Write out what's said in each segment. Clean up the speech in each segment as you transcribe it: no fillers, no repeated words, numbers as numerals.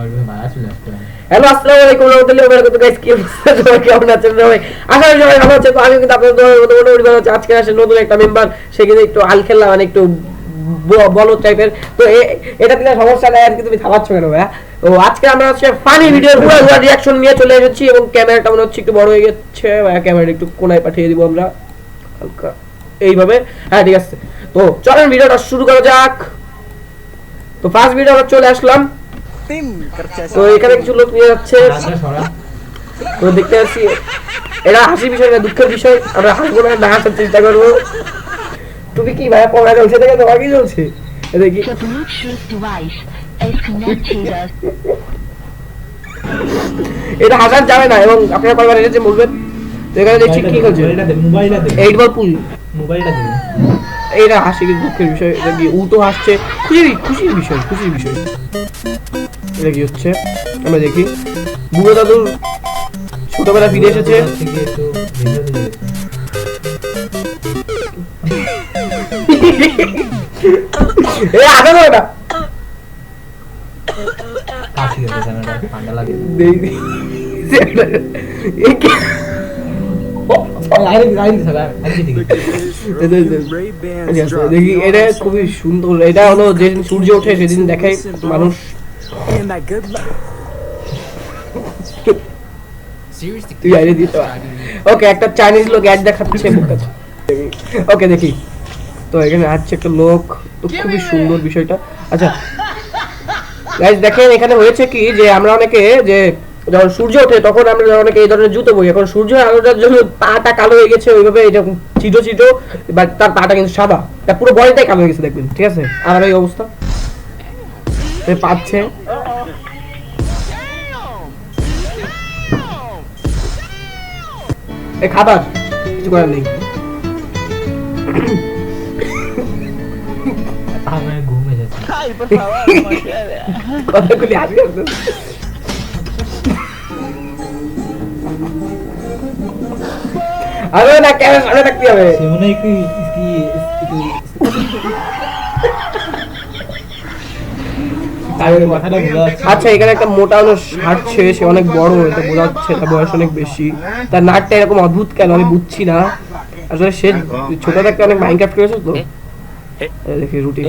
Hello আসসালামু আলাইকুম রাহমাতুল্লাহি ওয়া বারাকাতুহু গাইস, কি অবস্থা সবাই, কেমন আছেন সবাই? আশা করি সবাই ভালো আছেন। তো আমি কিন্তু আপনাদের মোটামুটি ভালো আছি। আজকে আসলে নতুন একটা মেম্বার, সে কিন্তু একটু হাল খেললাম, মানে একটু বলো টাইপের। তো এটা দিলে সমস্যা নাই আর কি, তুমি থামাচ্ছ কেন ভাইয়া? তো আজকে আমরা হচ্ছে ফানি ভিডিওর পুরো রিঅ্যাকশন নিয়ে চলে এসেছি, এবং ক্যামেরাটা মনে হচ্ছে একটু বড় হয়ে গেছে ভাইয়া, ক্যামেরাটা একটু কোণায় পাঠিয়ে দিব আমরা হালকা এইভাবে। হ্যাঁ ঠিক আছে, তো চলেন ভিডিওটা শুরু করা যাক। তো ফার্স্ট ভিডিও আমরা চলে আসলাম। তো এখানে কিছু লোক নিয়ে যাচ্ছে, তো দেখতে পাচ্ছি এটা হাসির বিষয় না, দুঃখের বিষয়। আমরা হাসবো না, না হাসার চেষ্টা করবো। তুমি কি ভাইয়া পড়া চলছে, দেখে তোমার কি চলছে দেখি। এটা হাসার যাবে না, এবং আপনার পরিবার এটা যে বলবেন। তো এখানে দেখছি কি করছে, এইট বল পুল মোবাইলটা দিন। এটা হাসি কি দুঃখের বিষয়, এটা কি উল্টো হাসছে, খুশির বিষয়, খুশির বিষয়। এটা কি হচ্ছে আমরা দেখি। বুড়ো দাদুর ছোটবেলা ফিরে এসেছে। দেখি এটা খুবই সুন্দর। এটা হলো যেদিন সূর্য ওঠে সেদিন দেখায় মানুষ। ওকে, একটা চাইনিজ লোক অ্যাড দেখাচ্ছে। ওকে দেখি, তো এখানে আসছে একটা লোক, তো খুবই সুন্দর বিষয়টা। আচ্ছা গাইস দেখেন, এখানে হয়েছে কি যে আমরা অনেকে যে যখন সূর্য ওঠে তখন আমরা অনেকে এই ধরনের জুতো পরি। এখন সূর্য আলোটার জন্য পাটা কালো হয়ে গেছে ওইভাবে, এটা চিটো চিটো, বাট তার পাটা কিন্তু সাদা, তার পুরো বডিটাই কালো হয়ে গেছে দেখবেন, ঠিক আছে? আর এই অবস্থা পাচ্ছে। এই খাবার কিছু করার নেই। কথাগুলি আসি আরে না, ক্যামেরা সামনে থাকতে হবে। আচ্ছা এখানে একটা মোটা হাঁটছে, সে অনেক বড়, এটা বোঝা যাচ্ছে, তার বয়স অনেক বেশি। তার নাকটা এরকম অদ্ভুত কেন আমি বুঝছি না। আসলে সে ছোট থেকে অনেক মাইনক্রাফট করেছে তো। দেখি রুটি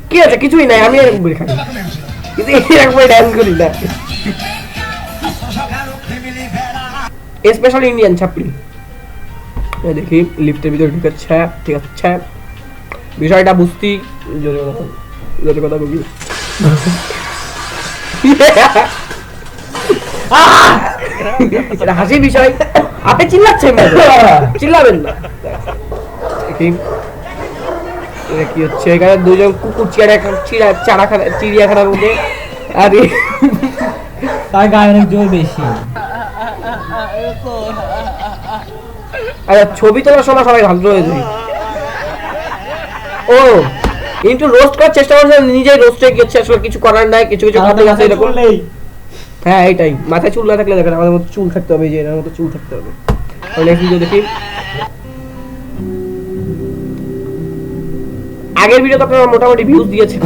কি আছে, কিছুই নাই, আমি এরকম করে খাই, কিন্তু এরকম ড্যান্স করি না। স্পেশাল ইন্ডিয়ান ছাপড়ি। দেখি লিফটের ভিতরে ঢুকেছে, ঠিক আছে, বিষয়টা বুঝতি। জোরে কথা বলি। এটা হাসির বিষয়, আপনি চিল্লাচ্ছেন, চিল্লাবেন না। দেখি কি হচ্ছে, এখানে দুজন কুকুর চিড়িয়াখানার মধ্যে। আরে তার গায়ে অনেক জোর বেশি। আচ্ছা ছবি তোলার সময় সবাই ভালো হয়ে যায়। ও কিন্তু রোস্ট করার চেষ্টা করছে, নিজেই রোস্টে গেছে, আসলে কিছু করার নাই, কিছু কিছু করতে গেছে এরকম। হ্যাঁ এইটাই, মাথায় চুল না থাকলে দেখেন, আমাদের মতো চুল থাকতে হবে, যে এর মতো চুল থাকতে হবে। নেক্সট ভিডিও দেখি। আগের ভিডিওতে আপনারা মোটামুটি ভিউজ দিয়েছেন।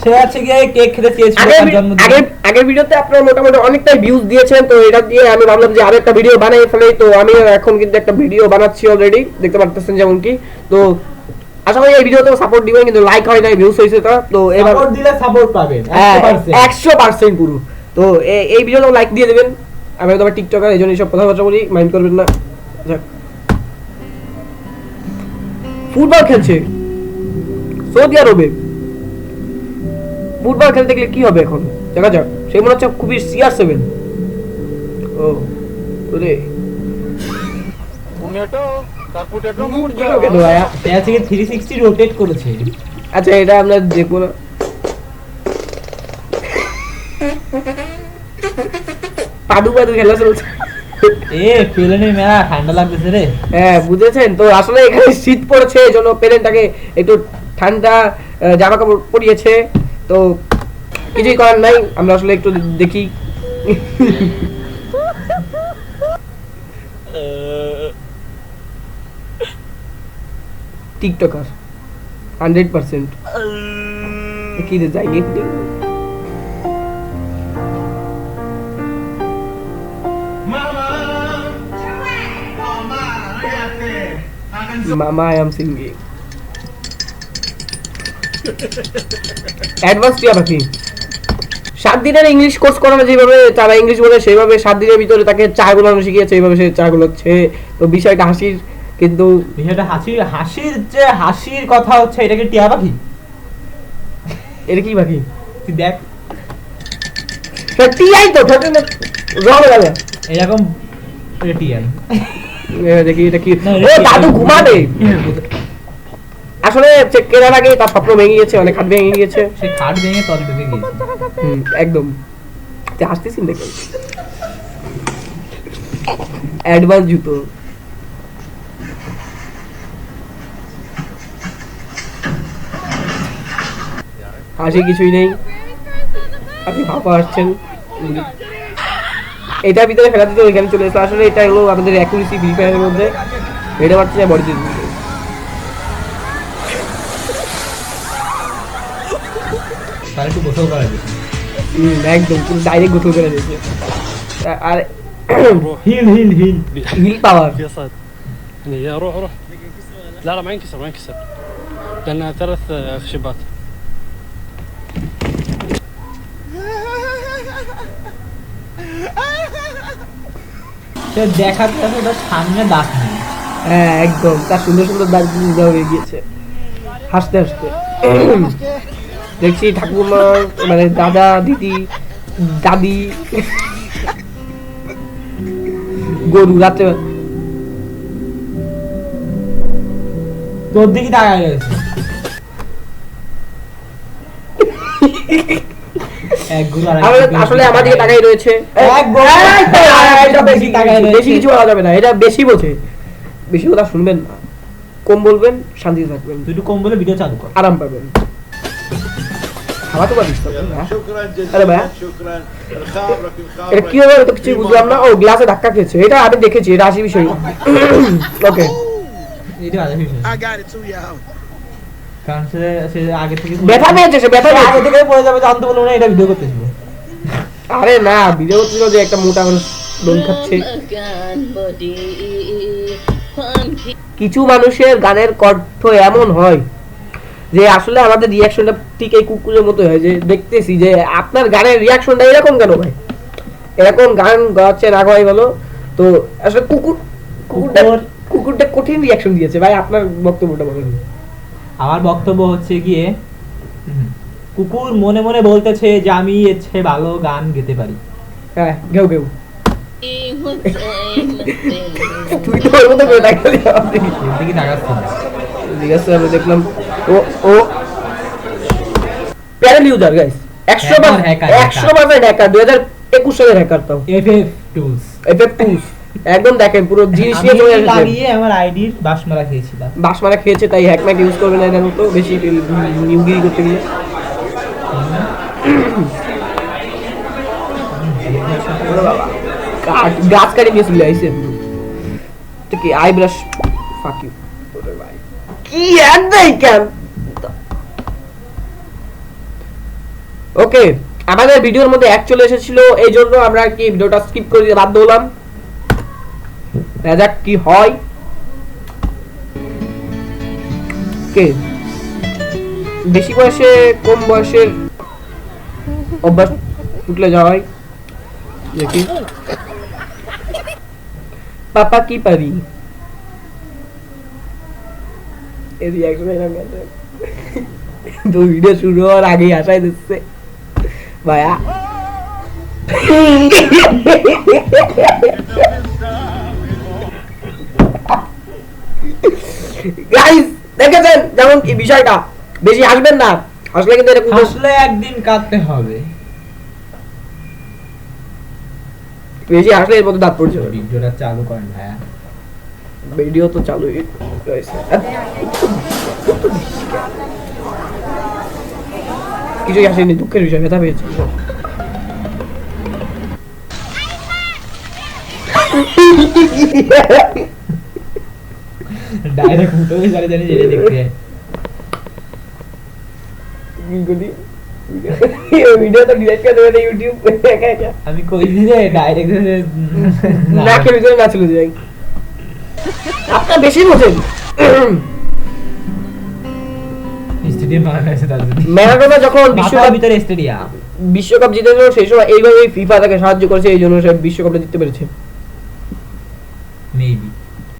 সে আছে গিয়ে কেক খেতে চেয়েছিল তার জন্মদিনে। আগের ভিডিওতে আপনারা মোটামুটি অনেকটাই ভিউজ দিয়েছেন, তো এটা দিয়ে আমি ভাবলাম যে আরেকটা ভিডিও বানাই ফেলি। তো আমি এখন কিন্তু একটা ভিডিও বানাচ্ছি অলরেডি, দেখতে পারতেছেন যেমন কি। তো আশা করি এই ভিডিওতে সাপোর্ট দিবেন, কিন্তু লাইক হয় নাই, ভিউজ হইছে তো। তো এবার সাপোর্ট দিলে সাপোর্ট পাবেন 100% পুরো। তো এই ভিডিওতে লাইক দিয়ে দিবেন। আমি তো আবার টিকটকার, এইজন্য সব কথাবার্তা বলি, মাইন্ড করবেন না। ফুটবল খেলছে সৌদি আরবে। ফুটবল খেলতে গেলে কি হবে এখন দেখা যাক। সে মনে হচ্ছে খুবই CR7। ও ওরে থেকে 360 রোটেট করেছে। আচ্ছা এটা আমরা দেখবো না। পাদু খেলা চলছে। প্লেনের মেলা ঠান্ডা লাগতেছে রে। হ্যাঁ বুঝেছেন তো, আসলে এখানে শীত পড়েছে, এই জন্য প্লেনটাকে একটু ঠান্ডা জামা কাপড় পরিয়েছে। তো কিছুই করার নাই, আমরা আসলে একটু দেখি। টিকটকার 100%। কি রে যাই গিফট মামা আই এম সিঙ্গিং অ্যাডভান্স টিয়া বাকি 7 দিনের ইংলিশ কোর্স করানো যেভাবে তারা ইংলিশ বলে সেইভাবে 7 দিনের ভিতরে তাকে চা গুলানো শিখিয়েছে এইভাবে সে চা গুলোচ্ছে তো বিষয়টা হাসির কিন্তু বিষয়টা হাসির কথা হচ্ছে এটা কি টিয়া পাখি এটা কি বাকি তুই দেখ টিয়াই তো ঠোঁটে রং লাগে এরকম টিয়াই দেখি এটা কি ও দাদু ঘুমাবে আসলে চেক করার আগে তার স্বপ্ন ভেঙে গেছে অনেক খাট ভেঙে গিয়েছে সে খাট ভেঙে তলে ঢুকে গিয়েছে একদম তুই হাসতেছিস দেখে অ্যাডভান্স জুতো হাসি কিছুই নেই আপনি ভাপা আসছেন এটার ভিতরে ফেলা দিতে ওইখানে চলে এসে আসলে এটা হলো আমাদের অ্যাকুরেসি ফ্রি ফায়ারের মধ্যে এটা মারতে চাই বডি দিতে তার একটু গোসল করা যেত একদম পুরো ডাইরেক্ট গোসল করে দিয়েছে আর হিল হিল পাওয়ার في صيد يعني روح لا ما ينكسر لانها 3 خشبات সে দেখাতে আছে তার সামনে দাঁত নেই হ্যাঁ একদম তার সুন্দর সুন্দর দাঁত দেওয়া হয়ে গিয়েছে হাসতে হাসতে দেখছি ঠাকুমা মানে দাদা দিদি দাদি গরু রাত্রে তোর দিকে তাকায় গেছে আসলে আমার দিকে তাকাই রয়েছে বেশি কিছু বলা যাবে না এটা বেশি বোঝে বেশি কথা শুনবেন না কম বলবেন শান্তিতে থাকবেন তুই একটু কম বলে ভিডিও চালু কর আরাম পাবেন খাওয়া তো পারিস شكرا আরে ভাই جزيلا شكرا الخابرك এটা কি হবে তো কিছুই বুঝলাম না ও গ্লাসে ধাক্কা খেয়েছে এটা আমি দেখেছি এটা আসি বিষয় ওকে এটা আগে I got it too, y'all. কারণ সে আগে থেকে ব্যথা পেয়েছে সে ব্যথা আগে পেয়েছে থেকে পড়ে যাবে জানতে বলবো না এটা ভিডিও করতেছিল আরে না ভিডিও ছিল যে একটা মোটা মানুষ লোন খাচ্ছে কিছু মানুষের গানের কণ্ঠ এমন হয় যে আসলে আমাদের রিয়াকশনটা ঠিক এই কুকুরের মতো হয় যে দেখতেছি যে আপনার গানের রিয়াকশনটা এরকম কেন ভাই এরকম গান গাচ্ছে না গাওয়াই ভালো তো আসলে কুকুরটা কঠিন রিয়াকশন দিয়েছে ভাই আপনার বক্তব্যটা বলেন আমার বক্তব্য হচ্ছে গিয়ে কুকুর মনে মনে বলতেছে যে আমি এর চেয়ে ভালো গান গেতে পারি হ্যাঁ গেউ গেউ তুই তো ওর মতো করে দেখালি এদিকে তাকাচ্ছি না ঠিক আছে আমি দেখলাম ও প্যানেল ইউজার গাইস 100% হ্যাকার 2021 সালের হ্যাকার তাও এফএফ টুলস একদম দেখেন পুরো জিনিস নিয়ে চলে আসছে লাগিয়ে আমার আইডির বাসমারা খেয়েছিলাম বাসমারা খেয়েছে তাই হ্যাক ম্যাক ইউজ করবে না এর মতো বেশি নিউগিরি করতে গিয়ে গাছ কাটি নিয়ে চলে আইছে তো কি আই ব্রাশ ফাক ইউ ভাই কি অ্যাড দেই কেন ওকে আমাদের ভিডিওর মধ্যে অ্যাড চলে এসেছিল এই জন্য আমরা কি ভিডিওটা স্কিপ করে দিতে বাধ্য হলাম রাজাক কি হয় কে বেশি বয়সে কম বয়সের অভ্যাস উঠলে যাওয়া হয় দেখি পাপা কি পারি এই রিঅ্যাকশন এরকম কেন তো ভিডিও শুরু হওয়ার আগেই আশাই দিচ্ছে ভাইয়া গাইস দেখেছেন যেমন কি বিষয়টা বেশি হাসবেন না হাসলে কিন্তু এরকম হাসলে একদিন কাঁদতে হবে বেশি হাসলে এর মতো দাঁত পড়ছে ভিডিওটা চালু করেন ভাইয়া ভিডিও তো চালুই রয়েছে কিছুই আসেনি দুঃখের বিষয় ব্যথা পেয়েছি ডাইরেক্ট মুটো জানি জানি যেটা দেখতে গুলি ভিডিও তো ডিলিট করে দেবে ইউটিউব একা একা আমি কই দিলে ডাইরেক্ট নাকের ভিতরে না চলে যাই আপনার বেশি বোঝেন স্টেডিয়াম বানানো হয়েছে তার জন্য ম্যারাডোনা যখন বিশ্বকাপ ভিতরে স্টেডিয়াম বিশ্বকাপ জিতেছিল সেই সময় এইভাবে ফিফা তাকে সাহায্য করেছে এই জন্য সে বিশ্বকাপটা জিততে পেরেছে